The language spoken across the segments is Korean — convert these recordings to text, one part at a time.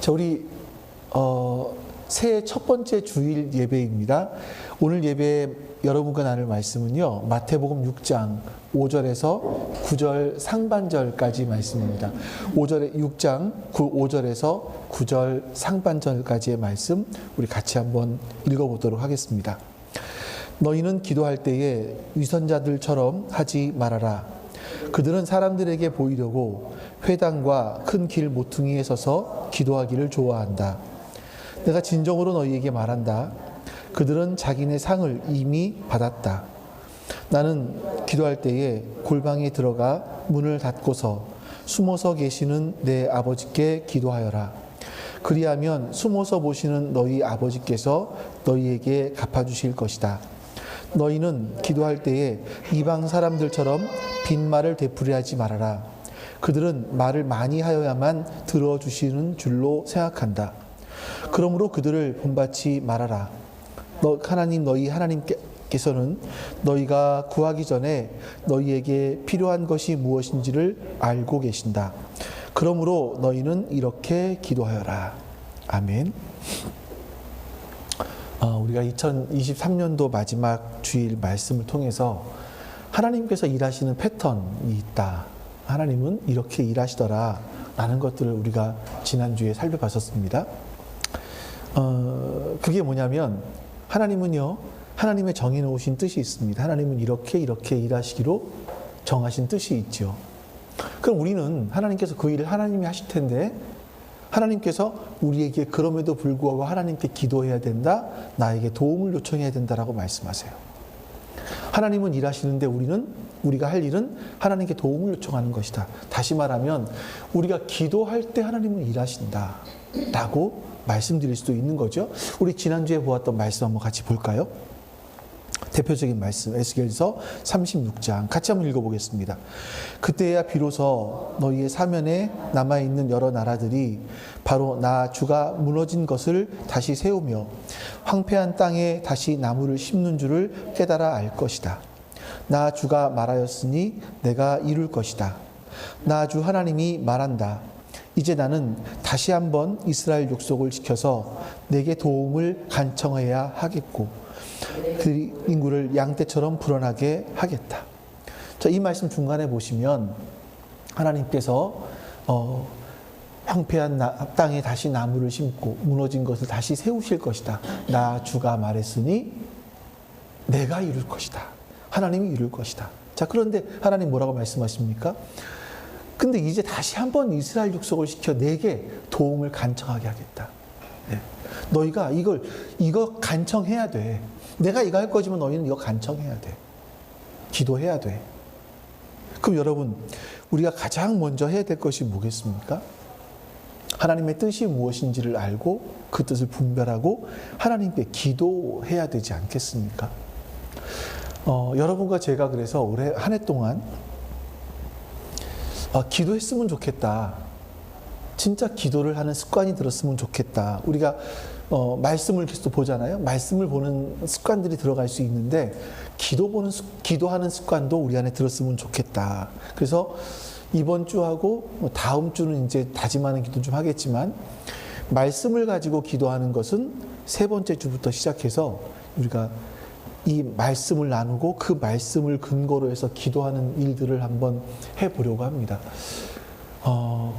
자, 우리 새해 첫 번째 주일 예배입니다. 오늘 예배 여러분과 나눌 말씀은요, 마태복음 6장 5절에서 9절 상반절까지 말씀입니다. 6장 5절에서 9절 상반절까지의 말씀 우리 같이 한번 읽어보도록 하겠습니다. 너희는 기도할 때에 위선자들처럼 하지 말아라. 그들은 사람들에게 보이려고 회당과 큰 길 모퉁이에 서서 기도하기를 좋아한다. 내가 진정으로 너희에게 말한다. 그들은 자기네 상을 이미 받았다. 나는 기도할 때에 골방에 들어가 문을 닫고서 숨어서 계시는 내 아버지께 기도하여라. 그리하면 숨어서 보시는 너희 아버지께서 너희에게 갚아주실 것이다. 너희는 기도할 때에 이방 사람들처럼 빈말을 되풀이하지 말아라. 그들은 말을 많이 하여야만 들어주시는 줄로 생각한다. 그러므로 그들을 본받지 말아라. 너희 하나님께서는 너희가 구하기 전에 너희에게 필요한 것이 무엇인지를 알고 계신다. 그러므로 너희는 이렇게 기도하여라. 아멘. 우리가 2023년도 마지막 주일 말씀을 통해서 하나님께서 일하시는 패턴이 있다. 하나님은 이렇게 일하시더라. 라는 것들을 우리가 지난주에 살펴봤었습니다. 그게 뭐냐면 하나님은요, 하나님의 정해놓으신 뜻이 있습니다. 하나님은 이렇게 일하시기로 정하신 뜻이 있죠. 그럼 우리는 하나님께서 그 일을 하나님이 하실 텐데 하나님께서 우리에게 그럼에도 불구하고 하나님께 기도해야 된다, 나에게 도움을 요청해야 된다라고 말씀하세요. 하나님은 일하시는데 우리가 할 일은 하나님께 도움을 요청하는 것이다. 다시 말하면 우리가 기도할 때 하나님은 일하신다 라고 말씀드릴 수도 있는 거죠. 우리 지난주에 보았던 말씀 한번 같이 볼까요? 대표적인 말씀 에스겔서 36장 같이 한번 읽어보겠습니다. 그때야 비로소 너희의 사면에 남아있는 여러 나라들이 바로 나 주가 무너진 것을 다시 세우며 황폐한 땅에 다시 나무를 심는 줄을 깨달아 알 것이다. 나 주가 말하였으니 내가 이룰 것이다. 나 주 하나님이 말한다. 이제 나는 다시 한번 이스라엘 족속을 지켜서 내게 도움을 간청해야 하겠고 그 인구를 양떼처럼 불어나게 하겠다. 자, 이 말씀 중간에 보시면 하나님께서 황폐한 땅에 다시 나무를 심고 무너진 것을 다시 세우실 것이다. 나 주가 말했으니 내가 이룰 것이다. 하나님이 이룰 것이다. 자, 그런데 하나님 뭐라고 말씀하십니까? 근데 이제 다시 한번 이스라엘 족속을 시켜 내게 도움을 간청하게 하겠다. 네. 너희가 이거 간청해야 돼. 내가 이거 할 거지만 너희는 이거 간청해야 돼. 기도해야 돼. 그럼 여러분, 우리가 가장 먼저 해야 될 것이 뭐겠습니까? 하나님의 뜻이 무엇인지를 알고 그 뜻을 분별하고 하나님께 기도해야 되지 않겠습니까? 여러분과 제가 그래서 올해 한 해 동안 기도했으면 좋겠다. 진짜 기도를 하는 습관이 들었으면 좋겠다. 우리가 말씀을 계속 보잖아요. 말씀을 보는 습관들이 들어갈 수 있는데 기도하는 습관도 우리 안에 들었으면 좋겠다. 그래서 이번 주하고 다음 주는 이제 다짐하는 기도 좀 하겠지만 말씀을 가지고 기도하는 것은 세 번째 주부터 시작해서 우리가 이 말씀을 나누고 그 말씀을 근거로 해서 기도하는 일들을 한번 해보려고 합니다.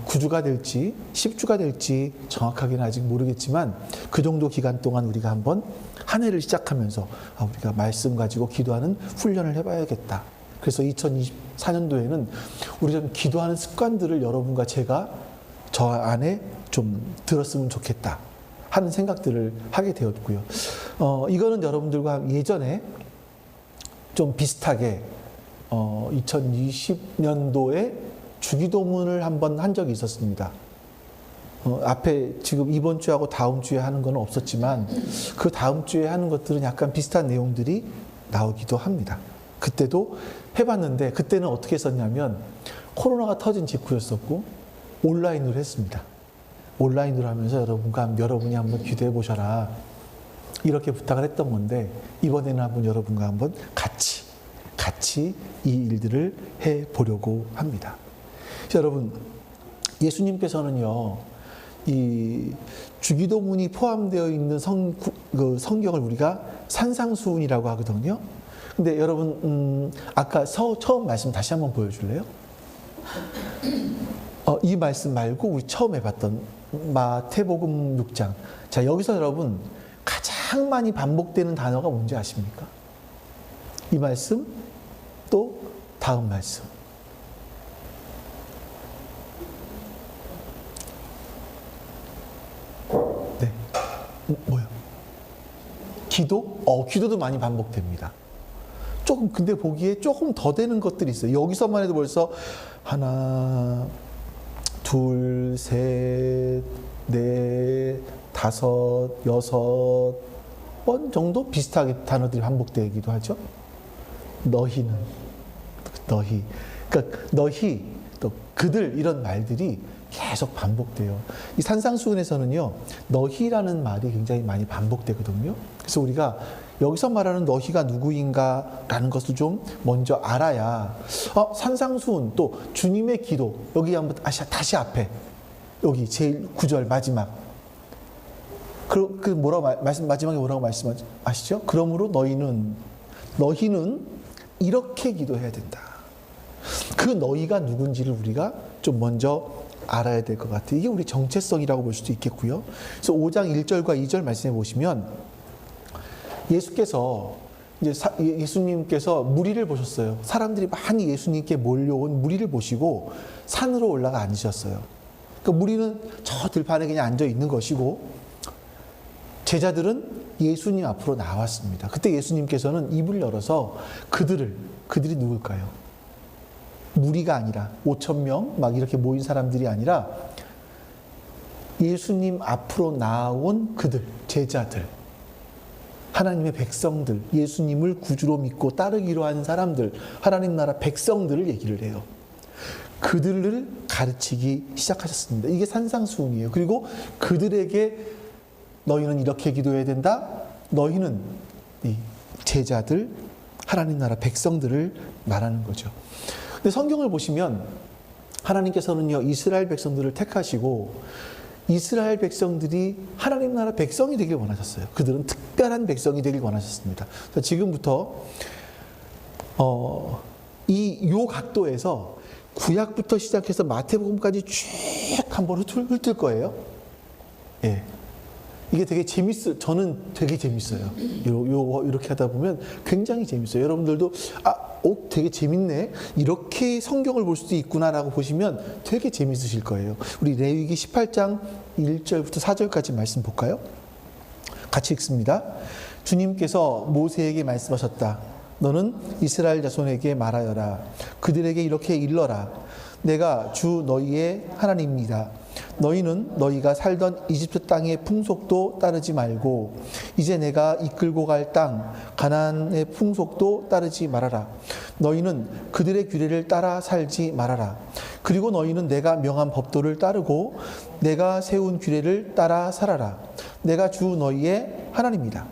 9주가 될지 10주가 될지 정확하게는 아직 모르겠지만 그 정도 기간 동안 우리가 한번 한 해를 시작하면서 우리가 말씀 가지고 기도하는 훈련을 해봐야겠다. 그래서 2024년도에는 우리 좀 기도하는 습관들을 여러분과 제가 저 안에 좀 들었으면 좋겠다 하는 생각들을 하게 되었고요. 이거는 여러분들과 예전에 좀 비슷하게 2020년도에 주기도문을 한번 한 적이 있었습니다. 앞에 지금 이번 주하고 다음 주에 하는 건 없었지만 그 다음 주에 하는 것들은 약간 비슷한 내용들이 나오기도 합니다. 그때도 해봤는데 그때는 어떻게 했었냐면 코로나가 터진 직후였었고 온라인으로 했습니다. 온라인으로 하면서 여러분이 한번 기도해 보셔라 이렇게 부탁을 했던 건데 이번에는 한번 여러분과 한번 같이 이 일들을 해 보려고 합니다. 여러분, 예수님께서는요 이 주기도문이 포함되어 있는 성경을 우리가 산상수훈이라고 하거든요. 근데 여러분, 아까 처음 말씀 다시 한번 보여줄래요? 이 말씀 말고 우리 처음에 봤던 마태복음 6장. 자, 여기서 여러분 가장 많이 반복되는 단어가 뭔지 아십니까? 이 말씀, 또 다음 말씀. 네. 뭐요? 기도? 기도도 많이 반복됩니다. 조금, 근데 보기에 조금 더 되는 것들이 있어요. 여기서만 해도 벌써 하나, 둘, 셋, 넷, 다섯, 여섯 번 정도 비슷하게 단어들이 반복되기도 하죠. 너희는, 너희. 그러니까 너희, 또 그들 이런 말들이 계속 반복돼요. 이 산상수훈에서는요, 너희라는 말이 굉장히 많이 반복되거든요. 그래서 우리가 여기서 말하는 너희가 누구인가라는 것을 좀 먼저 알아야, 산상수훈, 또 주님의 기도, 여기 한번 다시 앞에, 여기 제일 9절 마지막. 마지막에 뭐라고 말씀하시죠? 그러므로 너희는 이렇게 기도해야 된다. 그 너희가 누군지를 우리가 좀 먼저 알아야 될 것 같아요. 이게 우리 정체성이라고 볼 수도 있겠고요. 그래서 5장 1절과 2절 말씀해 보시면 예수님께서 무리를 보셨어요. 사람들이 많이 예수님께 몰려온 무리를 보시고 산으로 올라가 앉으셨어요. 그러니까 무리는 저 들판에 그냥 앉아 있는 것이고 제자들은 예수님 앞으로 나왔습니다. 그때 예수님께서는 입을 열어서 그들이 누굴까요? 무리가 아니라 5,000명 막 이렇게 모인 사람들이 아니라 예수님 앞으로 나온 그들, 제자들, 하나님의 백성들, 예수님을 구주로 믿고 따르기로 한 사람들, 하나님 나라 백성들을 얘기를 해요. 그들을 가르치기 시작하셨습니다. 이게 산상수훈이에요. 그리고 그들에게 너희는 이렇게 기도해야 된다. 너희는 이 제자들, 하나님 나라 백성들을 말하는 거죠. 근데 성경을 보시면 하나님께서는요, 이스라엘 백성들을 택하시고 이스라엘 백성들이 하나님 나라 백성이 되길 원하셨어요. 그들은 특별한 백성이 되길 원하셨습니다. 그래서 지금부터 요 각도에서 구약부터 시작해서 마태복음까지 쭉 한번 훑을 거예요. 예. 이게 되게 저는 되게 재밌어요. 이렇게 하다 보면 굉장히 재밌어요. 여러분들도 되게 재밌네. 이렇게 성경을 볼 수도 있구나라고 보시면 되게 재밌으실 거예요. 우리 레위기 18장 1절부터 4절까지 말씀 볼까요? 같이 읽습니다. 주님께서 모세에게 말씀하셨다. 너는 이스라엘 자손에게 말하여라. 그들에게 이렇게 일러라. 내가 주 너희의 하나님이다. 너희는 너희가 살던 이집트 땅의 풍속도 따르지 말고 이제 내가 이끌고 갈 땅 가나안의 풍속도 따르지 말아라. 너희는 그들의 규례를 따라 살지 말아라. 그리고 너희는 내가 명한 법도를 따르고 내가 세운 규례를 따라 살아라. 내가 주 너희의 하나님이다.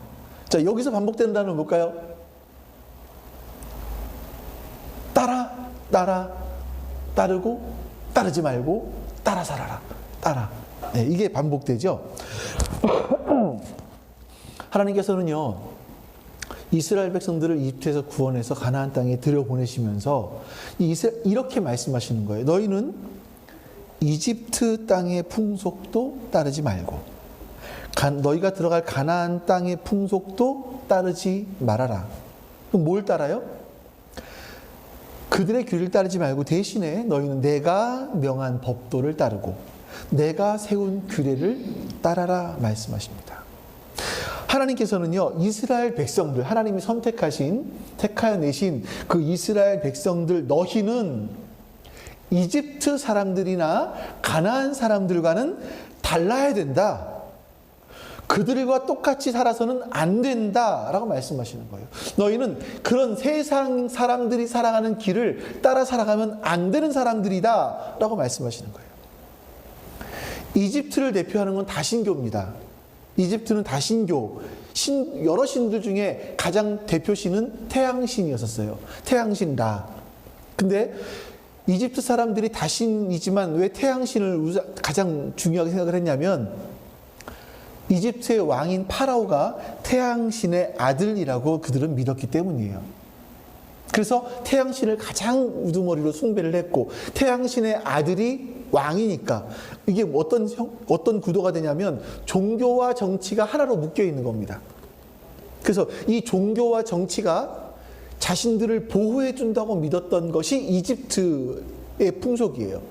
자, 여기서 반복되는 단어는 뭘까요? 따르고 따르지 말고 따라 살아라. 네, 이게 반복되죠. 하나님께서는요, 이스라엘 백성들을 이집트에서 구원해서 가나안 땅에 들여보내시면서 이렇게 말씀하시는 거예요. 너희는 이집트 땅의 풍속도 따르지 말고 너희가 들어갈 가나안 땅의 풍속도 따르지 말아라. 그럼 뭘 따라요? 그들의 규례를 따르지 말고 대신에 너희는 내가 명한 법도를 따르고 내가 세운 규례를 따라라 말씀하십니다. 하나님께서는요, 이스라엘 백성들, 하나님이 택하여 내신 그 이스라엘 백성들, 너희는 이집트 사람들이나 가나안 사람들과는 달라야 된다. 그들과 똑같이 살아서는 안 된다라고 말씀하시는 거예요. 너희는 그런 세상 사람들이 살아가는 길을 따라 살아가면 안 되는 사람들이다라고 말씀하시는 거예요. 이집트를 대표하는 건 다신교입니다. 이집트는 다신교, 여러 신들 중에 가장 대표신은 태양신이었어요. 태양신 라. 근데 이집트 사람들이 다신이지만 왜 태양신을 가장 중요하게 생각을 했냐면 이집트의 왕인 파라오가 태양신의 아들이라고 그들은 믿었기 때문이에요. 그래서 태양신을 가장 우두머리로 숭배를 했고 태양신의 아들이 왕이니까 이게 어떤 구도가 되냐면 종교와 정치가 하나로 묶여 있는 겁니다. 그래서 이 종교와 정치가 자신들을 보호해 준다고 믿었던 것이 이집트의 풍속이에요.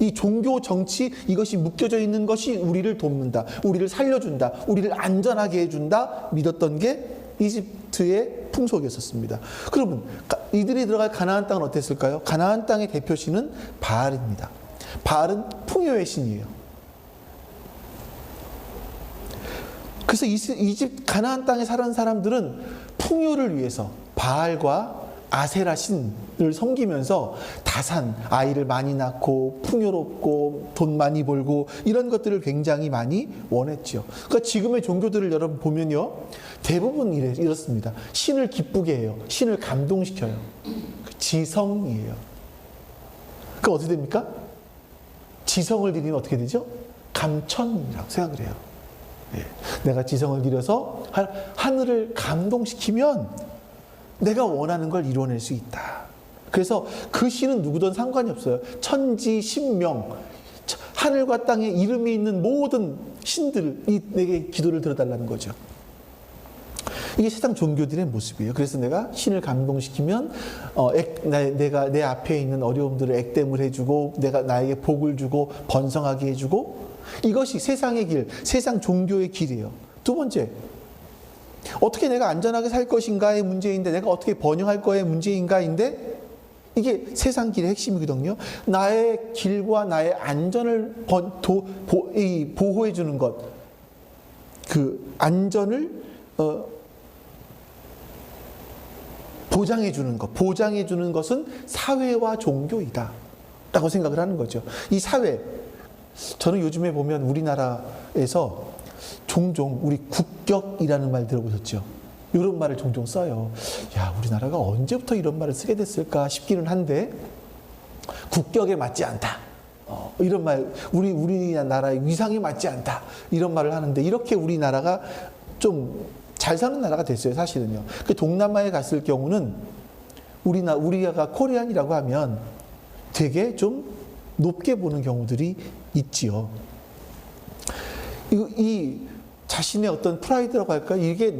이 종교 정치 이것이 묶여져 있는 것이 우리를 돕는다, 우리를 살려준다, 우리를 안전하게 해준다 믿었던 게 이집트의 풍속이었습니다. 그러면 이들이 들어갈 가나안 땅은 어땠을까요? 가나안 땅의 대표신은 바알입니다. 바알은 풍요의 신이에요. 그래서 가나안 땅에 사는 사람들은 풍요를 위해서 바알과 아세라 신을 섬기면서 다산, 아이를 많이 낳고 풍요롭고 돈 많이 벌고 이런 것들을 굉장히 많이 원했죠. 그러니까 지금의 종교들을 여러분 보면요, 대부분 이렇습니다. 신을 기쁘게 해요. 신을 감동시켜요. 지성이에요. 그럼 어떻게 됩니까? 지성을 드리면 어떻게 되죠? 감천이라고 생각을 해요. 내가 지성을 드려서 하늘을 감동시키면 내가 원하는 걸 이뤄낼 수 있다. 그래서 그 신은 누구든 상관이 없어요. 천지, 신명, 하늘과 땅에 이름이 있는 모든 신들이 내게 기도를 들어달라는 거죠. 이게 세상 종교들의 모습이에요. 그래서 내가 신을 감동시키면 내가 내 앞에 있는 어려움들을 액땜을 해주고 내가 나에게 복을 주고 번성하게 해주고 이것이 세상의 길, 세상 종교의 길이에요. 두 번째, 어떻게 내가 안전하게 살 것인가의 문제인데 내가 어떻게 번영할 거의 문제인가인데 이게 세상 길의 핵심이거든요. 나의 길과 나의 안전을 보호해 주는 것, 그 안전을 보장해 주는 것은 사회와 종교이다 라고 생각을 하는 거죠. 이 사회, 저는 요즘에 보면 우리나라에서 종종 우리 국격이라는 말 들어보셨죠? 이런 말을 종종 써요. 야, 우리나라가 언제부터 이런 말을 쓰게 됐을까 싶기는 한데 국격에 맞지 않다. 이런 말, 우리나라의 위상에 맞지 않다. 이런 말을 하는데 이렇게 우리나라가 좀 잘 사는 나라가 됐어요, 사실은요. 그 동남아에 갔을 경우는 우리가 코리안이라고 하면 되게 좀 높게 보는 경우들이 있지요. 이 자신의 어떤 프라이드라고 할까? 이게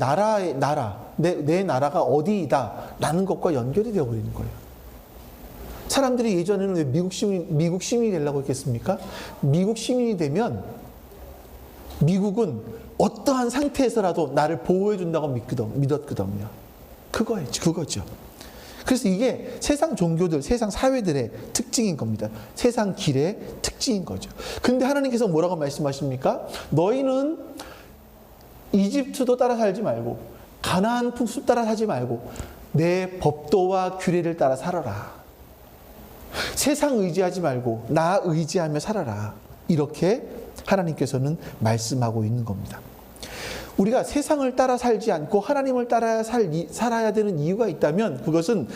내 나라가 어디이다 라는 것과 연결이 되어버리는 거예요. 사람들이 예전에는 왜 미국 시민이 되려고 했겠습니까? 미국 시민이 되면 미국은 어떠한 상태에서라도 나를 보호해 준다고 믿었거든요. 그거죠. 그래서 이게 세상 종교들, 세상 사회들의 특징인 겁니다. 세상 길의 특징인 거죠. 근데 하나님께서 뭐라고 말씀하십니까? 너희는 이집트도 따라 살지 말고 가나안 풍습 따라 살지 말고 내 법도와 규례를 따라 살아라. 세상 의지하지 말고 나 의지하며 살아라. 이렇게 하나님께서는 말씀하고 있는 겁니다. 우리가 세상을 따라 살지 않고 하나님을 따라 살아야 되는 이유가 있다면 그것은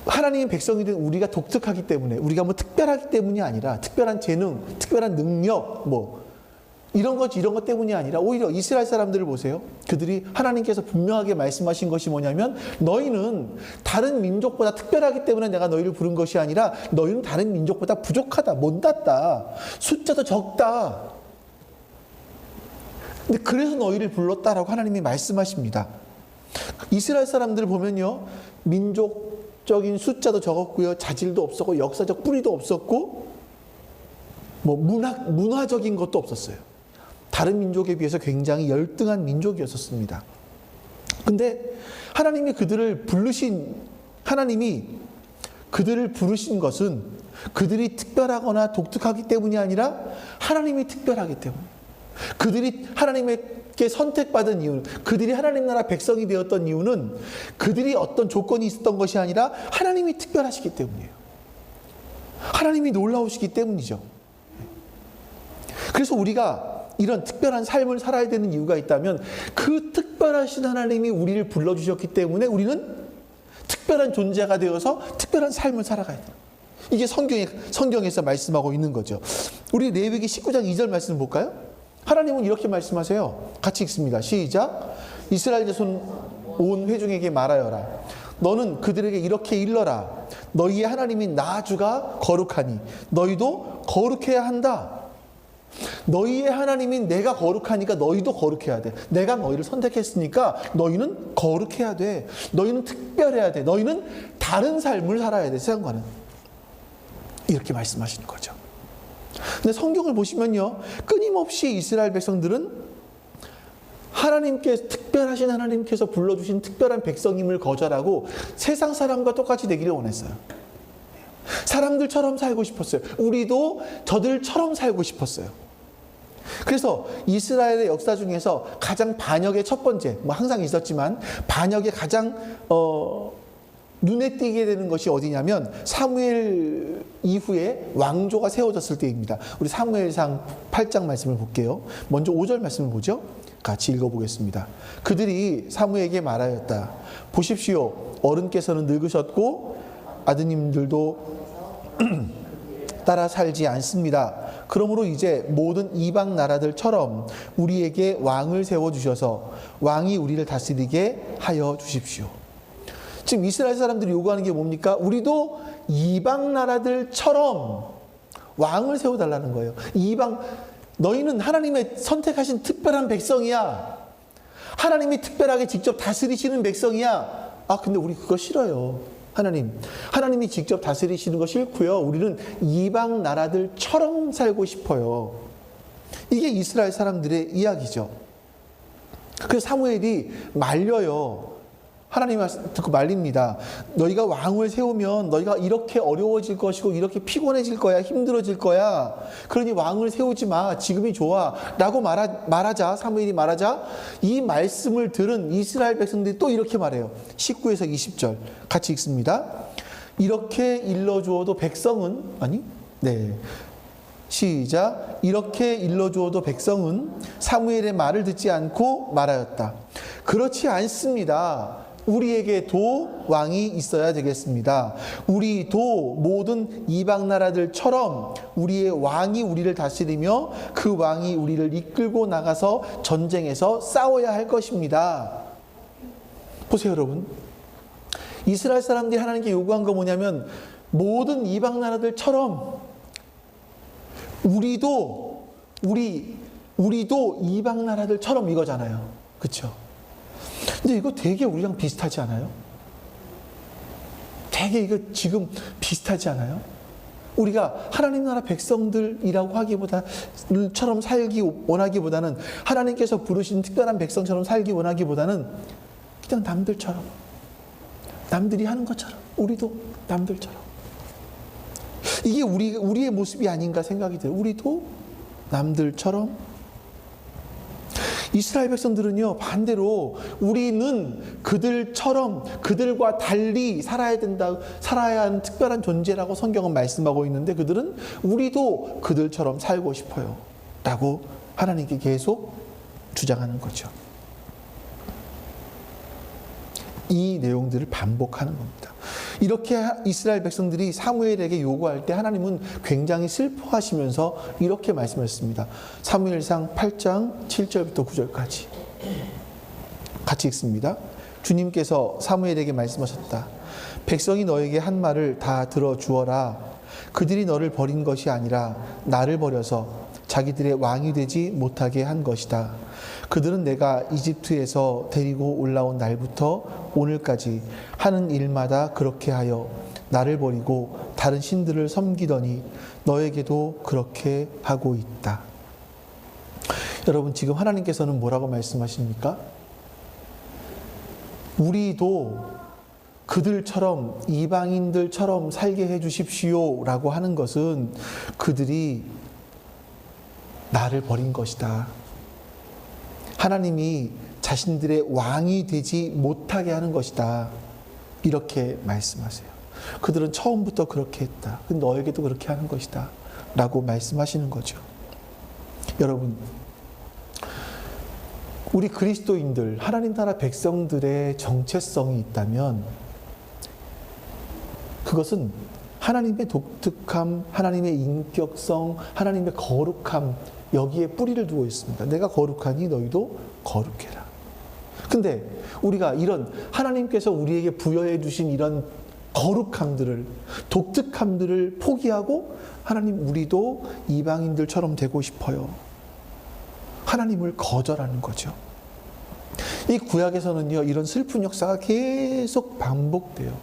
하나님의 백성이 된 우리가 독특하기 때문에, 우리가 뭐 특별하기 때문이 아니라 특별한 재능, 특별한 능력 이런 것 때문이 아니라 오히려 이스라엘 사람들을 보세요. 그들이 하나님께서 분명하게 말씀하신 것이 뭐냐면 너희는 다른 민족보다 특별하기 때문에 내가 너희를 부른 것이 아니라 너희는 다른 민족보다 부족하다, 못났다, 숫자도 적다. 근데 그래서 너희를 불렀다라고 하나님이 말씀하십니다. 이스라엘 사람들을 보면요, 민족적인 숫자도 적었고요, 자질도 없었고 역사적 뿌리도 없었고 문화적인 것도 없었어요. 다른 민족에 비해서 굉장히 열등한 민족이었었습니다. 근데 하나님이 그들을 부르신 것은 그들이 특별하거나 독특하기 때문이 아니라 하나님이 특별하기 때문에, 그들이 하나님께 선택받은 이유, 그들이 하나님 나라 백성이 되었던 이유는 그들이 어떤 조건이 있었던 것이 아니라 하나님이 특별하시기 때문이에요. 하나님이 놀라우시기 때문이죠. 그래서 우리가 이런 특별한 삶을 살아야 되는 이유가 있다면 그 특별하신 하나님이 우리를 불러주셨기 때문에 우리는 특별한 존재가 되어서 특별한 삶을 살아가야 돼요. 이게 성경에서 말씀하고 있는 거죠. 우리 레위기 19장 2절 말씀을 볼까요? 하나님은 이렇게 말씀하세요. 같이 읽습니다. 시작. 이스라엘 자손 온 회중에게 말하여라. 너는 그들에게 이렇게 일러라. 너희의 하나님인 나 주가 거룩하니 너희도 거룩해야 한다. 너희의 하나님인 내가 거룩하니까 너희도 거룩해야 돼. 내가 너희를 선택했으니까 너희는 거룩해야 돼. 너희는 특별해야 돼. 너희는 다른 삶을 살아야 돼. 세상과는. 이렇게 말씀하시는 거죠. 근데 성경을 보시면요, 끊임없이 이스라엘 백성들은 하나님께서, 특별하신 하나님께서 불러주신 특별한 백성임을 거절하고 세상 사람과 똑같이 되기를 원했어요. 사람들처럼 살고 싶었어요. 우리도 저들처럼 살고 싶었어요. 그래서 이스라엘의 역사 중에서 가장 반역의 첫 번째, 뭐 항상 있었지만 반역의 가장 눈에 띄게 되는 것이 어디냐면 사무엘 이후에 왕조가 세워졌을 때입니다. 우리 사무엘상 8장 말씀을 볼게요. 먼저 5절 말씀을 보죠. 같이 읽어보겠습니다. 그들이 사무엘에게 말하였다. 보십시오. 어른께서는 늙으셨고 아드님들도 따라 살지 않습니다. 그러므로 이제 모든 이방 나라들처럼 우리에게 왕을 세워주셔서 왕이 우리를 다스리게 하여 주십시오. 지금 이스라엘 사람들이 요구하는 게 뭡니까? 우리도 이방 나라들처럼 왕을 세워달라는 거예요. 너희는 하나님의 선택하신 특별한 백성이야. 하나님이 특별하게 직접 다스리시는 백성이야. 근데 우리 그거 싫어요. 하나님이 직접 다스리시는 거 싫고요. 우리는 이방 나라들처럼 살고 싶어요. 이게 이스라엘 사람들의 이야기죠. 그래서 사무엘이 말려요. 하나님 말씀 듣고 말립니다. 너희가 왕을 세우면 너희가 이렇게 어려워질 것이고 이렇게 피곤해질 거야. 힘들어질 거야. 그러니 왕을 세우지 마. 지금이 좋아. 라고 말하자. 사무엘이 말하자. 이 말씀을 들은 이스라엘 백성들이 또 이렇게 말해요. 19에서 20절 같이 읽습니다. 이렇게 일러주어도 백성은 시작. 이렇게 일러주어도 백성은 사무엘의 말을 듣지 않고 말하였다. 그렇지 않습니다. 우리에게도 왕이 있어야 되겠습니다. 우리도 모든 이방 나라들처럼 우리의 왕이 우리를 다스리며 그 왕이 우리를 이끌고 나가서 전쟁에서 싸워야 할 것입니다. 보세요, 여러분. 이스라엘 사람들이 하나님께 요구한 거 뭐냐면 모든 이방 나라들처럼 우리도 이방 나라들처럼 이거잖아요. 그렇죠? 근데 이거 되게 우리랑 비슷하지 않아요? 되게 이거 지금 비슷하지 않아요? 우리가 하나님 나라 백성들이라고 처럼 살기 원하기보다는 하나님께서 부르신 특별한 백성처럼 살기 원하기보다는 그냥 남들처럼, 남들이 하는 것처럼, 우리도 남들처럼. 이게 우리의 모습이 아닌가 생각이 들어요. 우리도 남들처럼. 이스라엘 백성들은요, 반대로 우리는 그들처럼, 그들과 달리 살아야 하는 특별한 존재라고 성경은 말씀하고 있는데 그들은 우리도 그들처럼 살고 싶어요. 라고 하나님께 계속 주장하는 거죠. 이 내용들을 반복하는 겁니다. 이렇게 이스라엘 백성들이 사무엘에게 요구할 때 하나님은 굉장히 슬퍼하시면서 이렇게 말씀하셨습니다. 사무엘상 8장 7절부터 9절까지 같이 읽습니다. 주님께서 사무엘에게 말씀하셨다. 백성이 너에게 한 말을 다 들어주어라. 그들이 너를 버린 것이 아니라 나를 버려서 자기들의 왕이 되지 못하게 한 것이다. 그들은 내가 이집트에서 데리고 올라온 날부터 오늘까지 하는 일마다 그렇게 하여 나를 버리고 다른 신들을 섬기더니 너에게도 그렇게 하고 있다. 여러분, 지금 하나님께서는 뭐라고 말씀하십니까? 우리도 그들처럼, 이방인들처럼 살게 해 주십시오 라고 하는 것은 그들이 나를 버린 것이다. 하나님이 자신들의 왕이 되지 못하게 하는 것이다. 이렇게 말씀하세요. 그들은 처음부터 그렇게 했다. 너에게도 그렇게 하는 것이다. 라고 말씀하시는 거죠. 여러분, 우리 그리스도인들, 하나님 나라 백성들의 정체성이 있다면 그것은 하나님의 독특함, 하나님의 인격성, 하나님의 거룩함, 여기에 뿌리를 두고 있습니다. 내가 거룩하니 너희도 거룩해라. 근데 우리가 이런 하나님께서 우리에게 부여해 주신 이런 거룩함들을, 독특함들을 포기하고 하나님, 우리도 이방인들처럼 되고 싶어요. 하나님을 거절하는 거죠. 이 구약에서는요, 이런 슬픈 역사가 계속 반복돼요.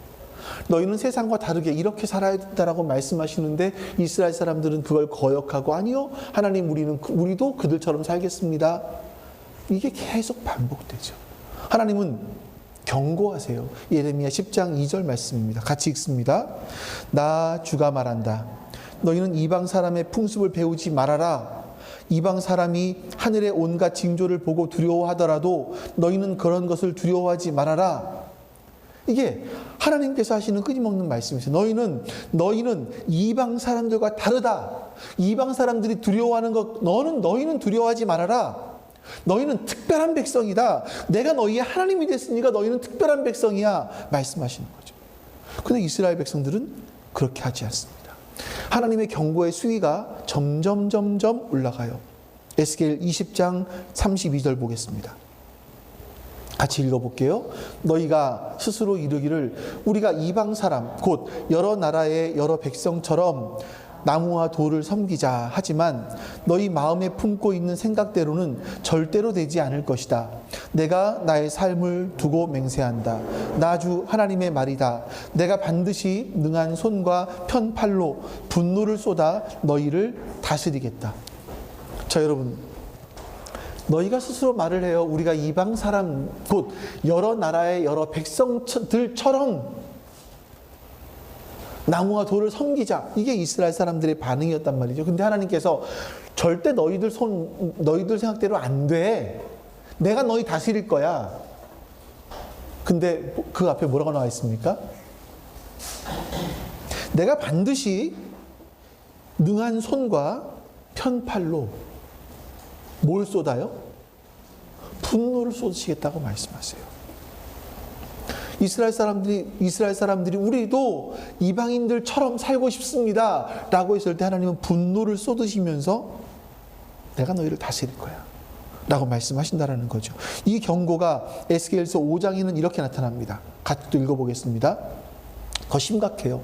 너희는 세상과 다르게 이렇게 살아야 된다라고 말씀하시는데 이스라엘 사람들은 그걸 거역하고, 아니요, 하나님, 우리도 그들처럼 살겠습니다. 이게 계속 반복되죠. 하나님은 경고하세요. 예레미야 10장 2절 말씀입니다. 같이 읽습니다. 나 주가 말한다. 너희는 이방 사람의 풍습을 배우지 말아라. 이방 사람이 하늘의 온갖 징조를 보고 두려워하더라도 너희는 그런 것을 두려워하지 말아라. 이게 하나님께서 하시는 끊임없는 말씀이세요. 너희는 이방 사람들과 다르다. 이방 사람들이 두려워하는 것, 너희는 두려워하지 말아라. 너희는 특별한 백성이다. 내가 너희의 하나님이 됐으니까 너희는 특별한 백성이야. 말씀하시는 거죠. 그런데 이스라엘 백성들은 그렇게 하지 않습니다. 하나님의 경고의 수위가 점점 올라가요. 에스겔 20장 32절 보겠습니다. 같이 읽어볼게요. 너희가 스스로 이르기를 우리가 이방 사람 곧 여러 나라의 여러 백성처럼 나무와 돌을 섬기자 하지만 너희 마음에 품고 있는 생각대로는 절대로 되지 않을 것이다. 내가 나의 삶을 두고 맹세한다. 나 주 하나님의 말이다. 내가 반드시 능한 손과 편팔로 분노를 쏟아 너희를 다스리겠다. 자, 여러분, 너희가 스스로 말을 해요. 우리가 이방 사람 곧 여러 나라의 여러 백성들처럼 나무와 돌을 섬기자. 이게 이스라엘 사람들의 반응이었단 말이죠. 근데 하나님께서 절대 너희들 생각대로 안 돼. 내가 너희 다스릴 거야. 근데 그 앞에 뭐라고 나와 있습니까? 내가 반드시 능한 손과 편팔로 뭘 쏟아요? 분노를 쏟으시겠다고 말씀하세요. 이스라엘 사람들이 우리도 이방인들처럼 살고 싶습니다 라고 했을 때 하나님은 분노를 쏟으시면서 내가 너희를 다스릴 거야 라고 말씀하신다라는 거죠. 이 경고가 에스겔서 5장에는 이렇게 나타납니다. 같이 또 읽어보겠습니다. 더 심각해요.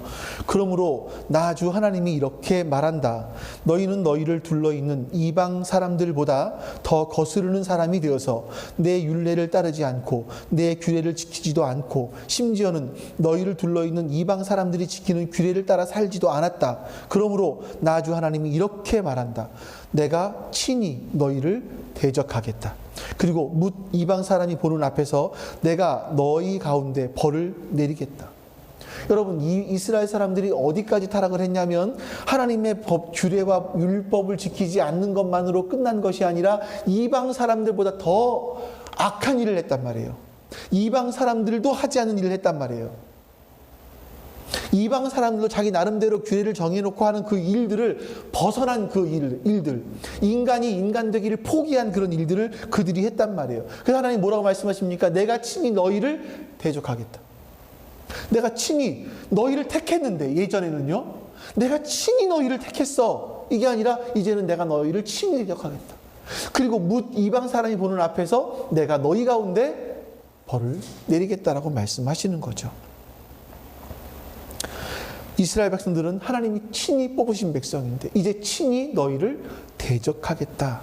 그러므로 나 주 하나님이 이렇게 말한다. 너희는 너희를 둘러있는 이방 사람들보다 더 거스르는 사람이 되어서 내 율례를 따르지 않고 내 규례를 지키지도 않고 심지어는 너희를 둘러있는 이방 사람들이 지키는 규례를 따라 살지도 않았다. 그러므로 나 주 하나님이 이렇게 말한다. 내가 친히 너희를 대적하겠다. 그리고 뭇 이방 사람이 보는 앞에서 내가 너희 가운데 벌을 내리겠다. 여러분, 이 이스라엘 사람들이 어디까지 타락을 했냐면 하나님의 법, 규례와 율법을 지키지 않는 것만으로 끝난 것이 아니라 이방 사람들보다 더 악한 일을 했단 말이에요. 이방 사람들도 하지 않은 일을 했단 말이에요. 이방 사람들도 자기 나름대로 규례를 정해놓고 하는 그 일들을 벗어난 그 일들, 인간이 인간 되기를 포기한 그런 일들을 그들이 했단 말이에요. 그래서 하나님 뭐라고 말씀하십니까? 내가 친히 너희를 대적하겠다. 내가 친히 너희를 택했는데, 예전에는요, 내가 친히 너희를 택했어. 이게 아니라 이제는 내가 너희를 친히 대적하겠다. 그리고 뭇 이방 사람이 보는 앞에서 내가 너희 가운데 벌을 내리겠다라고 말씀하시는 거죠. 이스라엘 백성들은 하나님이 친히 뽑으신 백성인데 이제 친히 너희를 대적하겠다.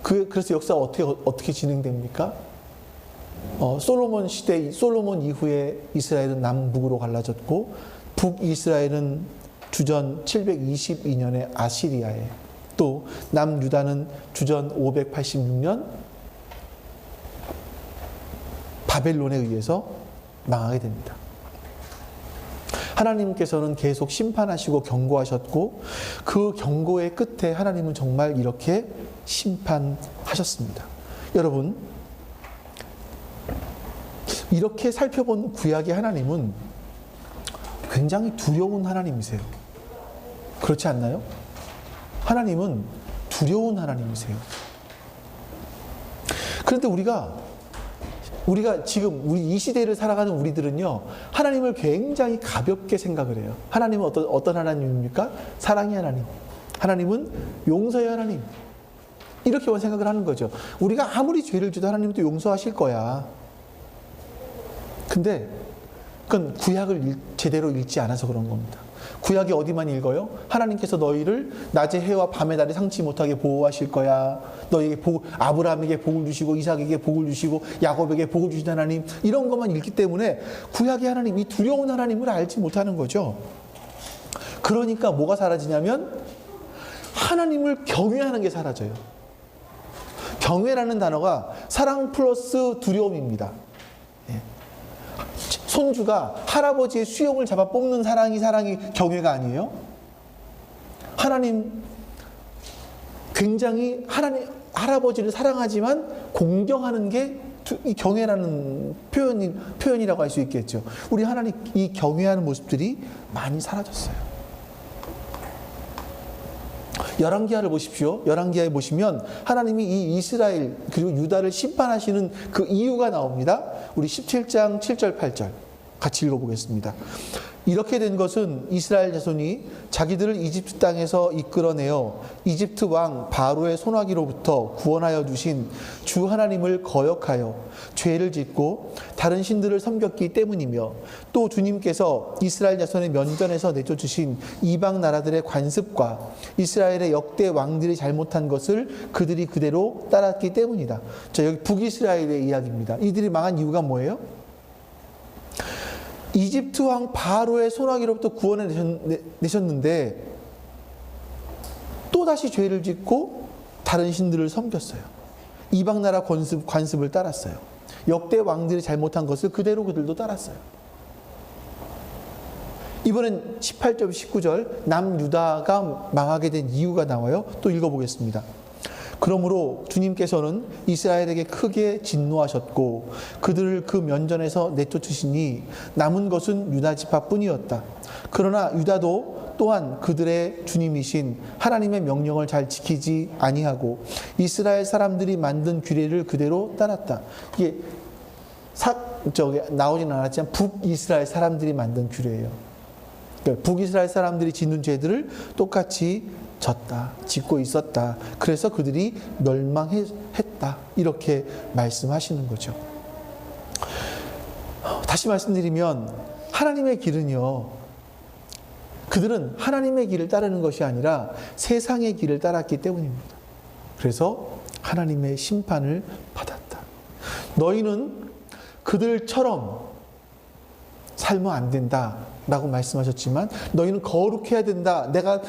그래서 역사가 어떻게 진행됩니까? 솔로몬 이후에 이스라엘은 남북으로 갈라졌고 북이스라엘은 주전 722년에 아시리아에, 또 남유다는 주전 586년 바벨론에 의해서 망하게 됩니다. 하나님께서는 계속 심판하시고 경고하셨고 그 경고의 끝에 하나님은 정말 이렇게 심판하셨습니다. 여러분, 이렇게 살펴본 구약의 하나님은 굉장히 두려운 하나님이세요. 그렇지 않나요? 하나님은 두려운 하나님이세요. 그런데 우리가 우리가 지금 우리 이 시대를 살아가는 우리들은요, 하나님을 굉장히 가볍게 생각을 해요. 하나님은 어떤 하나님입니까? 사랑의 하나님. 하나님은 용서의 하나님. 이렇게만 생각을 하는 거죠. 우리가 아무리 죄를 지도 하나님은 또 용서하실 거야. 근데 그건 구약을 제대로 읽지 않아서 그런 겁니다. 구약이 어디만 읽어요? 하나님께서 너희를 낮의 해와 밤의 달이 상치 못하게 보호하실 거야. 너에게 아브라함에게 복을 주시고 이삭에게 복을 주시고 야곱에게 복을 주신 하나님, 이런 것만 읽기 때문에 구약의 하나님, 이 두려운 하나님을 알지 못하는 거죠. 그러니까 뭐가 사라지냐면 하나님을 경외하는 게 사라져요. 경외라는 단어가 사랑 플러스 두려움입니다. 손주가 할아버지의 수염을 잡아 뽑는 사랑이 경외가 아니에요? 하나님 굉장히 할아버지를 사랑하지만 공경하는 게 이 경외라는 표현이라고 할 수 있겠죠. 우리 하나님 이 경외하는 모습들이 많이 사라졌어요. 열왕기하를 보십시오. 열왕기하에 보시면 하나님이 이 이스라엘 그리고 유다를 심판하시는 그 이유가 나옵니다. 우리 17장 7절 8절 같이 읽어보겠습니다. 이렇게 된 것은 이스라엘 자손이 자기들을 이집트 땅에서 이끌어내어 이집트 왕 바로의 손아귀로부터 구원하여 주신 주 하나님을 거역하여 죄를 짓고 다른 신들을 섬겼기 때문이며, 또 주님께서 이스라엘 자손의 면전에서 내쫓으신 이방 나라들의 관습과 이스라엘의 역대 왕들이 잘못한 것을 그들이 그대로 따랐기 때문이다. 자, 여기 북이스라엘의 이야기입니다. 이들이 망한 이유가 뭐예요? 이집트 왕 바로의 손아귀로부터 구원해 내셨는데 또다시 죄를 짓고 다른 신들을 섬겼어요. 이방 나라 관습을 따랐어요. 역대 왕들이 잘못한 것을 그대로 그들도 따랐어요. 이번엔 18절 19절 남유다가 망하게 된 이유가 나와요. 또 읽어보겠습니다. 그러므로 주님께서는 이스라엘에게 크게 진노하셨고 그들을 그 면전에서 내쫓으시니 남은 것은 유다 지파뿐이었다. 그러나 유다도 또한 그들의 주님이신 하나님의 명령을 잘 지키지 아니하고 이스라엘 사람들이 만든 규례를 그대로 따랐다. 이게 나오진 않았지만 북이스라엘 사람들이 만든 규례예요. 그러니까 북이스라엘 사람들이 짓는 죄들을 똑같이 짓고 있었다. 그래서 그들이 멸망했다. 이렇게 말씀하시는 거죠. 다시 말씀드리면 하나님의 길은요, 그들은 하나님의 길을 따르는 것이 아니라 세상의 길을 따랐기 때문입니다. 그래서 하나님의 심판을 받았다. 너희는 그들처럼 살면 안 된다 라고 말씀하셨지만 너희는 거룩해야 된다. 내가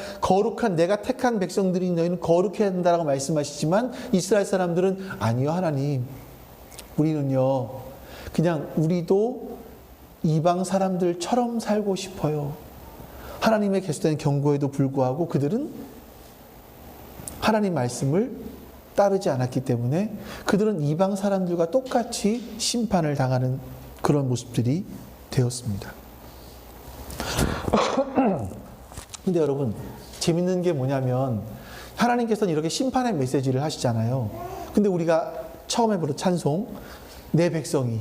택한 백성들이 너희는 거룩해야 된다라고 말씀하시지만 이스라엘 사람들은 아니요, 하나님, 우리는요 그냥 우리도 이방 사람들처럼 살고 싶어요. 하나님의 계속되는 경고에도 불구하고 그들은 하나님 말씀을 따르지 않았기 때문에 그들은 이방 사람들과 똑같이 심판을 당하는 그런 모습들이 되었습니다. 근데 여러분, 재밌는 게 뭐냐면 하나님께서는 이렇게 심판의 메시지를 하시잖아요. 근데 우리가 처음에 부른 찬송, 내 백성이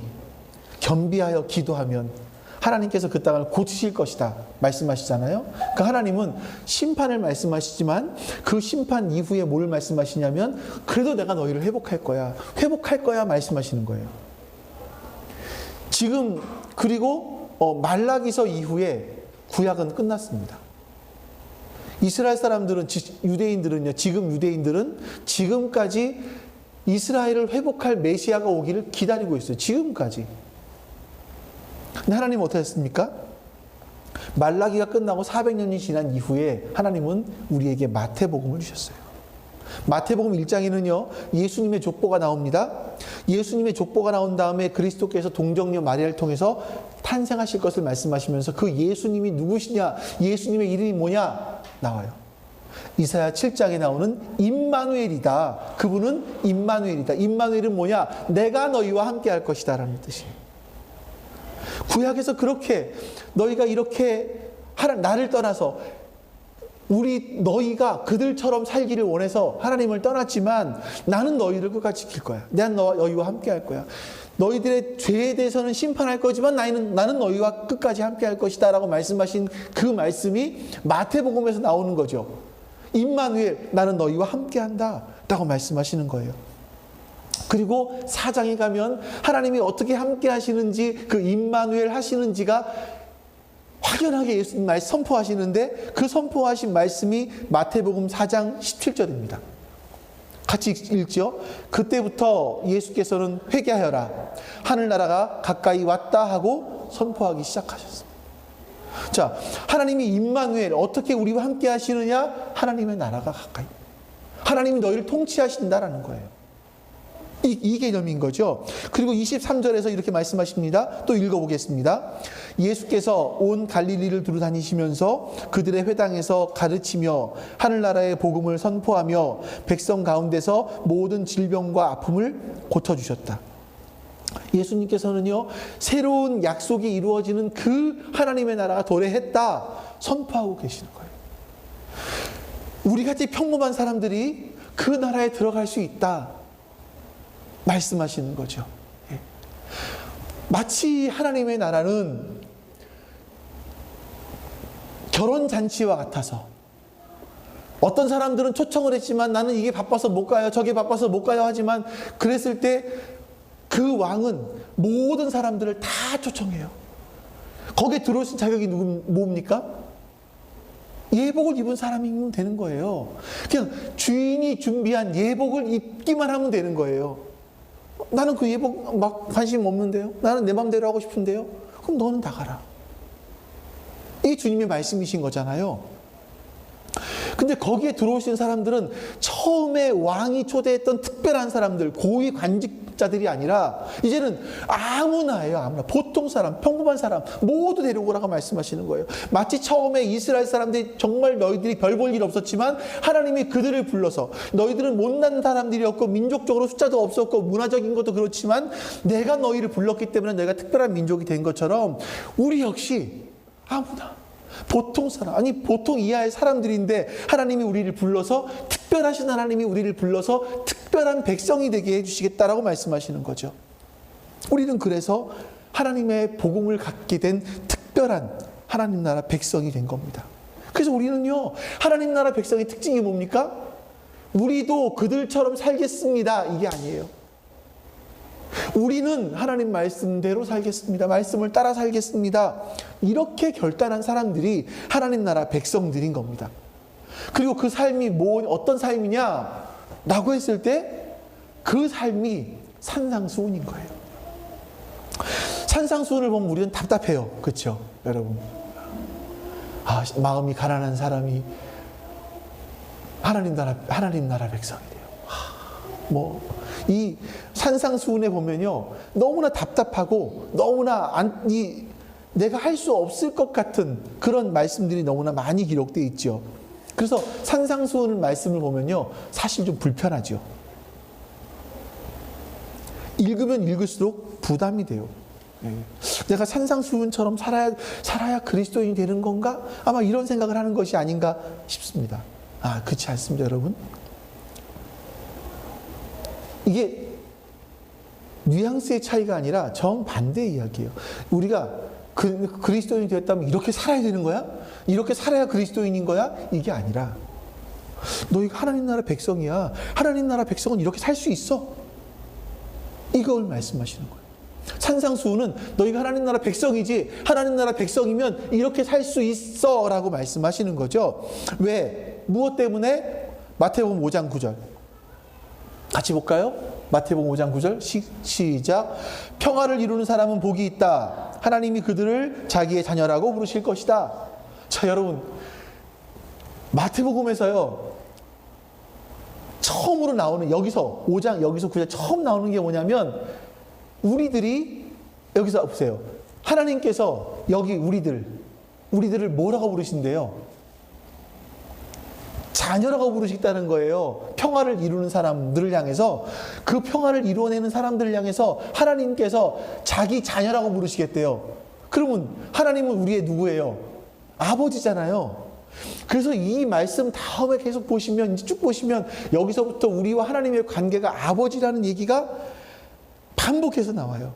겸비하여 기도하면 하나님께서 그 땅을 고치실 것이다 말씀하시잖아요. 그 하나님은 심판을 말씀하시지만 그 심판 이후에 뭘 말씀하시냐면 그래도 내가 너희를 회복할 거야 말씀하시는 거예요. 지금 그리고 말라기서 이후에 구약은 끝났습니다. 이스라엘 사람들은, 유대인들은요, 지금 유대인들은 지금까지 이스라엘을 회복할 메시아가 오기를 기다리고 있어요. 지금까지. 근데 하나님은 어떻게 했습니까? 말라기가 끝나고 400년이 지난 이후에 하나님은 우리에게 마태복음을 주셨어요. 마태복음 1장에는요, 예수님의 족보가 나옵니다. 예수님의 족보가 나온 다음에 그리스도께서 동정녀 마리아를 통해서 탄생하실 것을 말씀하시면서 그 예수님이 누구시냐, 예수님의 이름이 뭐냐 나와요. 이사야 7장에 나오는 임마누엘이다. 그분은 임마누엘이다. 임마누엘은 뭐냐? 내가 너희와 함께 할 것이다 라는 뜻이에요. 구약에서 그렇게 너희가 이렇게 나를 떠나서 너희가 그들처럼 살기를 원해서 하나님을 떠났지만 나는 너희를 끝까지 지킬 거야. 내가 너희와 함께 할 거야. 너희들의 죄에 대해서는 심판할 거지만 나는 너희와 끝까지 함께 할 것이다 라고 말씀하신 그 말씀이 마태복음에서 나오는 거죠. 임마누엘, 나는 너희와 함께 한다 라고 말씀하시는 거예요. 그리고 4장에 가면 하나님이 어떻게 함께 하시는지, 그 임마누엘 하시는지가 확연하게 예수님 말씀 선포하시는데, 그 선포하신 말씀이 마태복음 4장 17절입니다. 같이 읽죠. 그때부터 예수께서는 회개하여라, 하늘나라가 가까이 왔다 하고 선포하기 시작하셨습니다. 자, 하나님이 임마누엘, 어떻게 우리와 함께 하시느냐? 하나님의 나라가 가까이, 하나님이 너희를 통치하신다라는 거예요. 이 개념인 거죠. 그리고 23절에서 이렇게 말씀하십니다. 또 읽어보겠습니다. 예수께서 온 갈릴리를 두루 다니시면서 그들의 회당에서 가르치며 하늘나라의 복음을 선포하며 백성 가운데서 모든 질병과 아픔을 고쳐주셨다. 예수님께서는요, 새로운 약속이 이루어지는 그 하나님의 나라가 도래했다 선포하고 계시는 거예요. 우리같이 평범한 사람들이 그 나라에 들어갈 수 있다 말씀하시는 거죠. 마치 하나님의 나라는 결혼잔치와 같아서, 어떤 사람들은 초청을 했지만 나는 이게 바빠서 못 가요, 저게 바빠서 못 가요 하지만, 그랬을 때 그 왕은 모든 사람들을 다 초청해요. 거기에 들어올 수 있는 자격이 뭡니까? 예복을 입은 사람이면 되는 거예요. 그냥 주인이 준비한 예복을 입기만 하면 되는 거예요. 나는 그 예복 막 관심 없는데요, 나는 내 마음대로 하고 싶은데요, 그럼 너는 다 가라. 이게 주님의 말씀이신 거잖아요. 근데 거기에 들어오신 사람들은 처음에 왕이 초대했던 특별한 사람들, 고위 관직자들이 아니라 이제는 아무나예요. 아무나. 보통 사람, 평범한 사람 모두 데려오라고 말씀하시는 거예요. 마치 처음에 이스라엘 사람들이 정말 너희들이 별 볼 일 없었지만 하나님이 그들을 불러서, 너희들은 못난 사람들이었고 민족적으로 숫자도 없었고 문화적인 것도 그렇지만 내가 너희를 불렀기 때문에 너희가 특별한 민족이 된 것처럼 우리 역시 아무나, 보통 사람, 아니 보통 이하의 사람들인데 하나님이 우리를 불러서, 특별하신 하나님이 우리를 불러서 특별한 백성이 되게 해주시겠다라고 말씀하시는 거죠. 우리는 그래서 하나님의 복음을 갖게 된 특별한 하나님 나라 백성이 된 겁니다. 그래서 우리는요, 하나님 나라 백성의 특징이 뭡니까? 우리도 그들처럼 살겠습니다, 이게 아니에요. 우리는 하나님 말씀대로 살겠습니다, 말씀을 따라 살겠습니다, 이렇게 결단한 사람들이 하나님 나라 백성들인 겁니다. 그리고 그 삶이 어떤 삶이냐 라고 했을 때 그 삶이 산상수훈인 거예요. 산상수훈을 보면 우리는 답답해요. 그렇죠, 여러분? 마음이 가난한 사람이 하나님 나라 백성이 돼요. 이 산상수훈에 보면요, 너무나 답답하고 너무나 내가 할 수 없을 것 같은 그런 말씀들이 너무나 많이 기록되어 있죠. 그래서 산상수훈 말씀을 보면요, 사실 좀 불편하죠. 읽으면 읽을수록 부담이 돼요. 내가 산상수훈처럼 살아야 그리스도인이 되는 건가? 아마 이런 생각을 하는 것이 아닌가 싶습니다. 그렇지 않습니다, 여러분. 이게 뉘앙스의 차이가 아니라 정반대의 이야기예요. 우리가 그리스도인이 되었다면 이렇게 살아야 되는 거야? 이렇게 살아야 그리스도인인 거야? 이게 아니라, 너희가 하나님 나라 백성이야, 하나님 나라 백성은 이렇게 살 수 있어, 이걸 말씀하시는 거예요. 산상수훈은 너희가 하나님 나라 백성이지, 하나님 나라 백성이면 이렇게 살 수 있어 라고 말씀하시는 거죠. 왜? 무엇 때문에? 마태복음 5장 9절 같이 볼까요? 마태복음 5장 9절 시작. 평화를 이루는 사람은 복이 있다, 하나님이 그들을 자기의 자녀라고 부르실 것이다. 자, 여러분, 마태복음에서요 처음으로 나오는, 여기서 5장 여기서 9장 처음 나오는 게 뭐냐면, 우리들이, 여기서 보세요, 하나님께서 여기 우리들을 뭐라고 부르신대요? 자녀라고 부르시겠다는 거예요. 평화를 이루는 사람들을 향해서, 그 평화를 이루어내는 사람들을 향해서 하나님께서 자기 자녀라고 부르시겠대요. 그러면 하나님은 우리의 누구예요? 아버지잖아요. 그래서 이 말씀 다음에 계속 보시면, 이제 쭉 보시면 여기서부터 우리와 하나님의 관계가 아버지라는 얘기가 반복해서 나와요.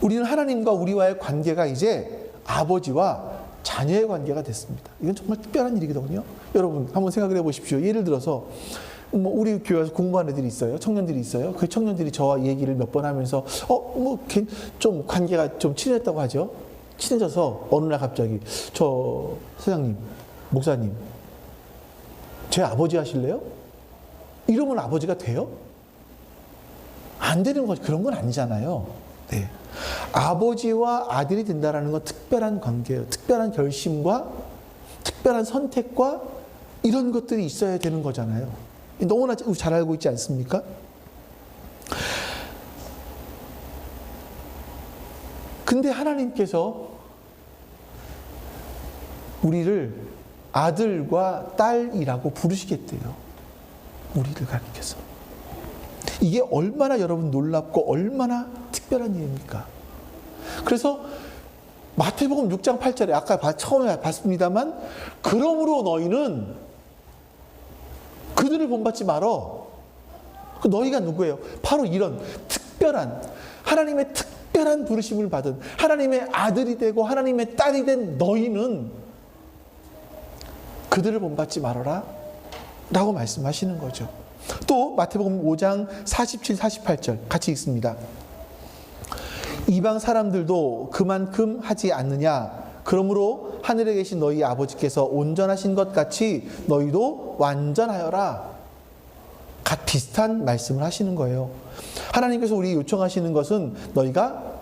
우리는 하나님과 우리와의 관계가 이제 아버지와 자녀의 관계가 됐습니다. 이건 정말 특별한 일이거든요. 여러분 한번 생각을 해보십시오. 예를 들어서 우리 교회에서 공부하는 애들이 있어요. 청년들이 있어요. 그 청년들이 저와 얘기를 몇 번 하면서 좀 관계가 좀 친해졌다고 하죠. 친해져서 어느 날 갑자기 저 사장님, 목사님, 제 아버지 하실래요? 이러면 아버지가 돼요? 안 되는 거죠. 그런 건 아니잖아요. 네. 아버지와 아들이 된다는 건 특별한 관계예요. 특별한 결심과 특별한 선택과 이런 것들이 있어야 되는 거잖아요. 너무나 잘 알고 있지 않습니까? 근데 하나님께서 우리를 아들과 딸이라고 부르시겠대요. 우리를 가리켜서. 이게 얼마나 여러분 놀랍고 얼마나 특별한 일입니까? 그래서 마태복음 6장 8절에 아까 처음에 봤습니다만, 그러므로 너희는 그들을 본받지 말어. 너희가 누구예요? 바로 이런 특별한 하나님의 특별한 부르심을 받은 하나님의 아들이 되고 하나님의 딸이 된 너희는 그들을 본받지 말아라 라고 말씀하시는 거죠. 또 마태복음 5장 47, 48절 같이 읽습니다. 이방 사람들도 그만큼 하지 않느냐? 그러므로 하늘에 계신 너희 아버지께서 온전하신 것 같이 너희도 완전하여라. 비슷한 말씀을 하시는 거예요. 하나님께서 우리 요청하시는 것은 너희가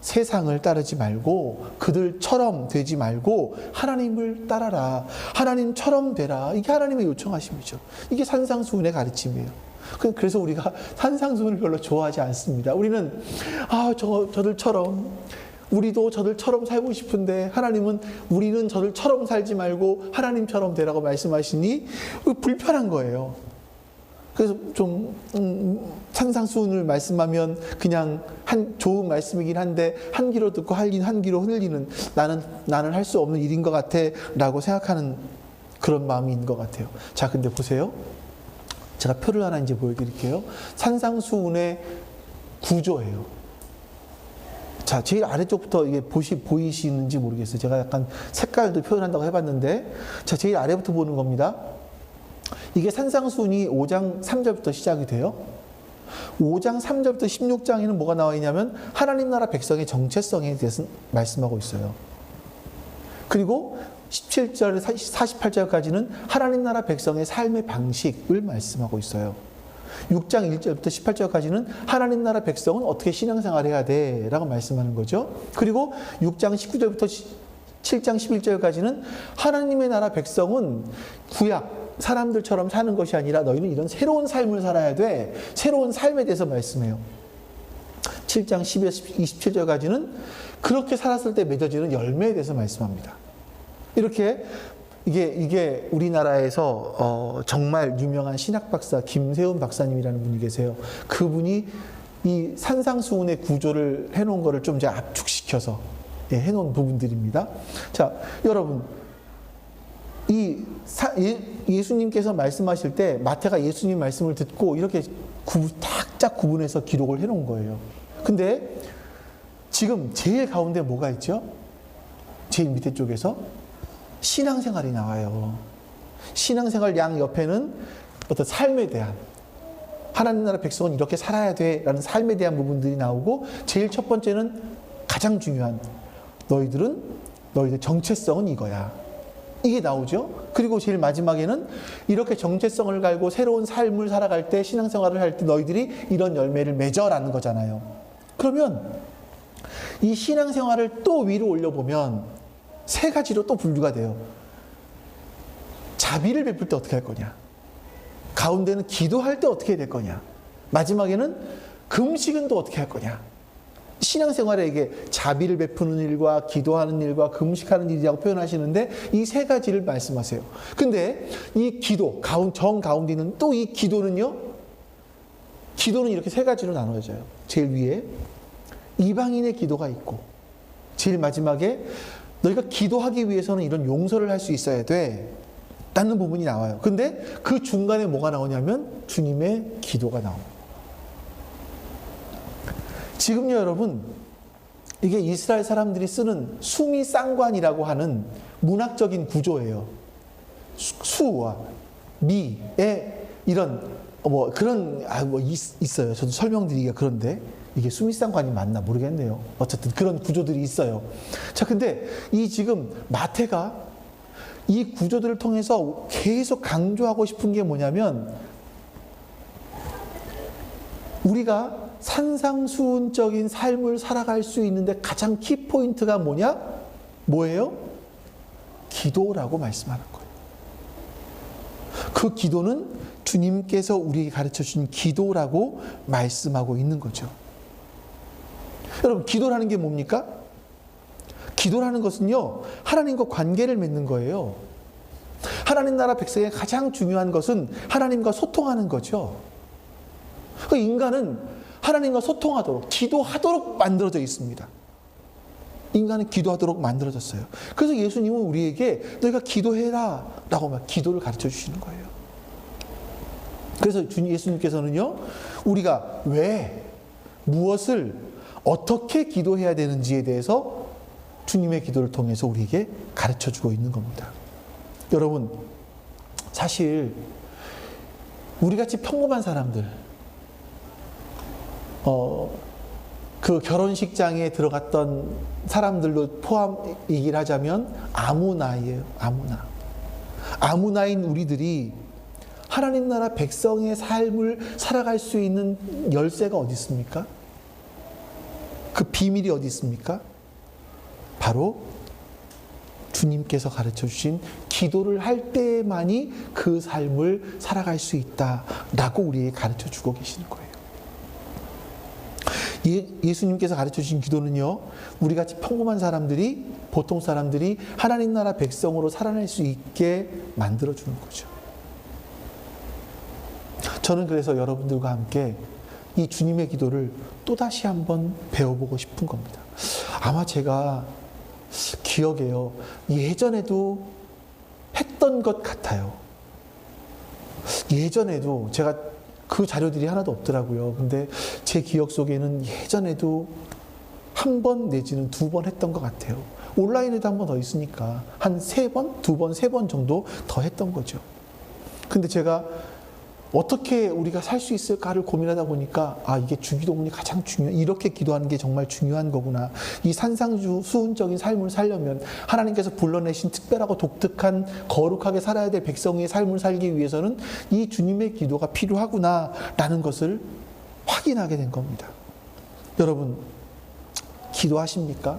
세상을 따르지 말고 그들처럼 되지 말고 하나님을 따라라. 하나님처럼 되라. 이게 하나님의 요청하심이죠. 이게 산상수훈의 가르침이에요. 그래서 우리가 산상수훈을 별로 좋아하지 않습니다. 우리는 저들처럼, 우리도 저들처럼 살고 싶은데 하나님은 우리는 저들처럼 살지 말고 하나님처럼 되라고 말씀하시니 불편한 거예요. 그래서 좀 산상수훈을 말씀하면 그냥 좋은 말씀이긴 한데 한 귀로 듣고 한 귀로 흘리는, 나는 할 수 없는 일인 것 같아 라고 생각하는 그런 마음이 있는 것 같아요. 자, 근데 보세요. 제가 표를 하나 이제 보여드릴게요. 산상수훈의 구조예요. 자, 제일 아래쪽부터 이게 보이시는지 모르겠어요. 제가 약간 색깔도 표현한다고 해봤는데, 자, 제일 아래부터 보는 겁니다. 이게 산상수훈이 5장 3절부터 시작이 돼요. 5장 3절부터 16장에는 뭐가 나와 있냐면 하나님 나라 백성의 정체성에 대해서 말씀하고 있어요. 그리고 17절, 48절까지는 하나님 나라 백성의 삶의 방식을 말씀하고 있어요. 6장 1절부터 18절까지는 하나님 나라 백성은 어떻게 신앙생활을 해야 돼 라고 말씀하는 거죠. 그리고 6장 19절부터 7장 11절까지는 하나님의 나라 백성은 구약 사람들처럼 사는 것이 아니라 너희는 이런 새로운 삶을 살아야 돼. 새로운 삶에 대해서 말씀해요. 7장 12절 27절까지는 그렇게 살았을 때 맺어지는 열매에 대해서 말씀합니다. 이렇게 이게 우리나라에서 정말 유명한 신학 박사 김세훈 박사님이라는 분이 계세요. 그분이 이 산상수훈의 구조를 해놓은 거를 좀 이제 압축시켜서 해놓은 부분들입니다. 자, 여러분, 예수님께서 말씀하실 때 마태가 예수님 말씀을 듣고 이렇게 탁 구분해서 기록을 해놓은 거예요. 근데 지금 제일 가운데 뭐가 있죠? 제일 밑에 쪽에서 신앙생활이 나와요. 신앙생활 양 옆에는 어떤 삶에 대한, 하나님 나라 백성은 이렇게 살아야 돼 라는 삶에 대한 부분들이 나오고, 제일 첫 번째는 가장 중요한 너희들 정체성은 이거야. 이게 나오죠. 그리고 제일 마지막에는 이렇게 정체성을 갈고 새로운 삶을 살아갈 때, 신앙생활을 할 때 너희들이 이런 열매를 맺어라는 거잖아요. 그러면 이 신앙생활을 또 위로 올려보면 세 가지로 또 분류가 돼요. 자비를 베풀 때 어떻게 할 거냐, 가운데는 기도할 때 어떻게 될 거냐, 마지막에는 금식은 또 어떻게 할 거냐. 신앙생활에 이게 자비를 베푸는 일과 기도하는 일과 금식하는 일이라고 표현하시는데 이 세 가지를 말씀하세요. 근데 이 기도, 정 가운데 있는 또 이 기도는요, 기도는 이렇게 세 가지로 나눠져요. 제일 위에 이방인의 기도가 있고, 제일 마지막에 너희가 기도하기 위해서는 이런 용서를 할 수 있어야 돼. 라는 부분이 나와요. 근데 그 중간에 뭐가 나오냐면 주님의 기도가 나옵니다. 지금요, 여러분, 이게 이스라엘 사람들이 쓰는 수미상관이라고 하는 문학적인 구조예요. 수와 미의 이런 그런 있어요. 저도 설명드리기가 그런데 이게 수미상관이 맞나 모르겠네요. 어쨌든 그런 구조들이 있어요. 자, 근데 이 지금 마태가 이 구조들을 통해서 계속 강조하고 싶은 게 뭐냐면 우리가 산상수훈적인 삶을 살아갈 수 있는데 가장 키포인트가 뭐예요? 기도라고 말씀하는 거예요. 그 기도는 주님께서 우리에게 가르쳐 주신 기도라고 말씀하고 있는 거죠. 여러분, 기도라는 게 뭡니까? 기도라는 것은요, 하나님과 관계를 맺는 거예요. 하나님 나라 백성의 가장 중요한 것은 하나님과 소통하는 거죠. 인간은 하나님과 소통하도록, 기도하도록 만들어져 있습니다. 인간은 기도하도록 만들어졌어요. 그래서 예수님은 우리에게 너희가 기도해라 라고 막 기도를 가르쳐 주시는 거예요. 그래서 예수님께서는요, 우리가 왜, 무엇을, 어떻게 기도해야 되는지에 대해서 주님의 기도를 통해서 우리에게 가르쳐 주고 있는 겁니다. 여러분, 사실 우리같이 평범한 사람들, 그 결혼식장에 들어갔던 사람들로 포함 얘기를 하자면 아무나예요. 아무나인 우리들이 하나님 나라 백성의 삶을 살아갈 수 있는 열쇠가 어디 있습니까? 그 비밀이 어디 있습니까? 바로 주님께서 가르쳐 주신 기도를 할 때만이 그 삶을 살아갈 수 있다라고 우리에게 가르쳐 주고 계시는 거예요. 예수님께서 가르쳐 주신 기도는요, 우리같이 평범한 사람들이, 보통 사람들이 하나님 나라 백성으로 살아날 수 있게 만들어 주는 거죠. 저는 그래서 여러분들과 함께 이 주님의 기도를 또다시 한번 배워보고 싶은 겁니다. 아마 제가 기억에요, 예전에도 했던 것 같아요. 예전에도 제가 그 자료들이 하나도 없더라고요. 근데 제 기억 속에는 예전에도 한 번 내지는 두 번 했던 것 같아요. 온라인에도 한 번 더 있으니까 한 세 번, 두 번, 세 번 정도 더 했던 거죠. 근데 제가 어떻게 우리가 살 수 있을까를 고민하다 보니까 이게 주기도문이 가장 이렇게 기도하는 게 정말 중요한 거구나. 이 산상수훈적인 삶을 살려면 하나님께서 불러내신 특별하고 독특한 거룩하게 살아야 될 백성의 삶을 살기 위해서는 이 주님의 기도가 필요하구나라는 것을 확인하게 된 겁니다. 여러분, 기도하십니까?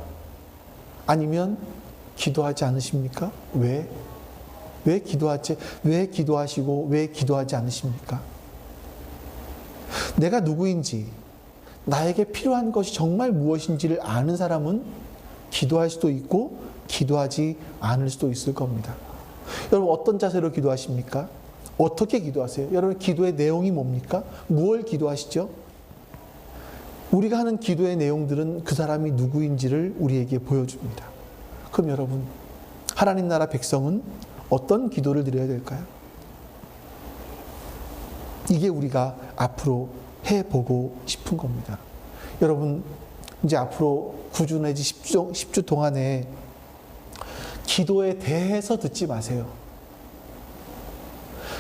아니면 기도하지 않으십니까? 왜 기도하시고 왜 기도하지 않으십니까? 내가 누구인지, 나에게 필요한 것이 정말 무엇인지를 아는 사람은 기도할 수도 있고 기도하지 않을 수도 있을 겁니다. 여러분, 어떤 자세로 기도하십니까? 어떻게 기도하세요? 여러분, 기도의 내용이 뭡니까? 무엇을 기도하시죠? 우리가 하는 기도의 내용들은 그 사람이 누구인지를 우리에게 보여줍니다. 그럼 여러분, 하나님 나라 백성은 어떤 기도를 드려야 될까요? 이게 우리가 앞으로 해보고 싶은 겁니다. 여러분, 이제 앞으로 9주 내지 10주 동안에 기도에 대해서 듣지 마세요.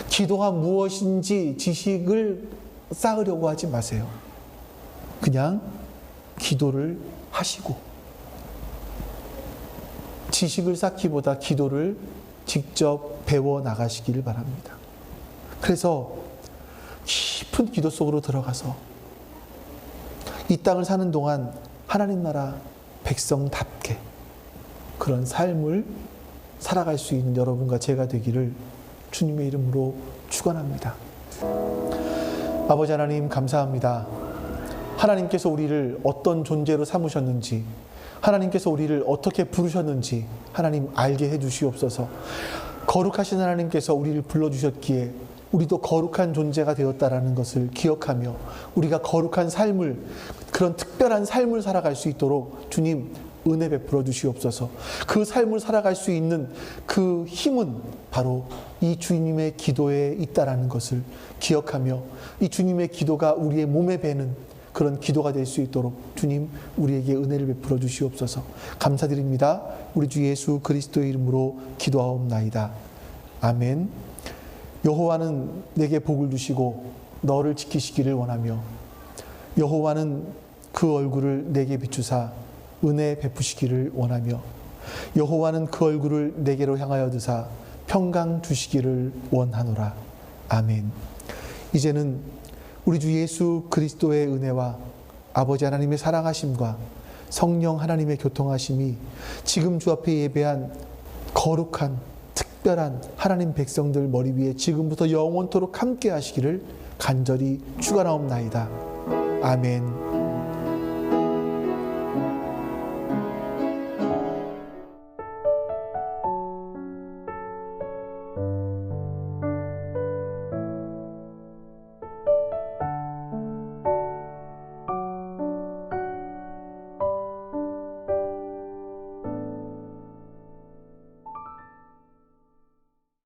기도가 무엇인지 지식을 쌓으려고 하지 마세요. 그냥 기도를 하시고, 지식을 쌓기보다 기도를 직접 배워 나가시기를 바랍니다. 그래서 깊은 기도 속으로 들어가서 이 땅을 사는 동안 하나님 나라 백성답게 그런 삶을 살아갈 수 있는 여러분과 제가 되기를 주님의 이름으로 축원합니다. 아버지 하나님, 감사합니다. 하나님께서 우리를 어떤 존재로 삼으셨는지, 하나님께서 우리를 어떻게 부르셨는지 하나님 알게 해주시옵소서. 거룩하신 하나님께서 우리를 불러주셨기에 우리도 거룩한 존재가 되었다라는 것을 기억하며 우리가 거룩한 삶을, 그런 특별한 삶을 살아갈 수 있도록 주님 은혜 베풀어 주시옵소서. 그 삶을 살아갈 수 있는 그 힘은 바로 이 주님의 기도에 있다라는 것을 기억하며 이 주님의 기도가 우리의 몸에 배는 그런 기도가 될 수 있도록 주님 우리에게 은혜를 베풀어 주시옵소서. 감사드립니다. 우리 주 예수 그리스도의 이름으로 기도하옵나이다. 아멘. 여호와는 내게 복을 주시고 너를 지키시기를 원하며 여호와는 그 얼굴을 내게 비추사 은혜 베푸시기를 원하며 여호와는 그 얼굴을 내게로 향하여 드사 평강 주시기를 원하노라. 아멘. 이제는 우리 주 예수 그리스도의 은혜와 아버지 하나님의 사랑하심과 성령 하나님의 교통하심이 지금 주 앞에 예배한 거룩한 특별한 하나님 백성들 머리 위에 지금부터 영원토록 함께 하시기를 간절히 축원하옵나이다. 아멘.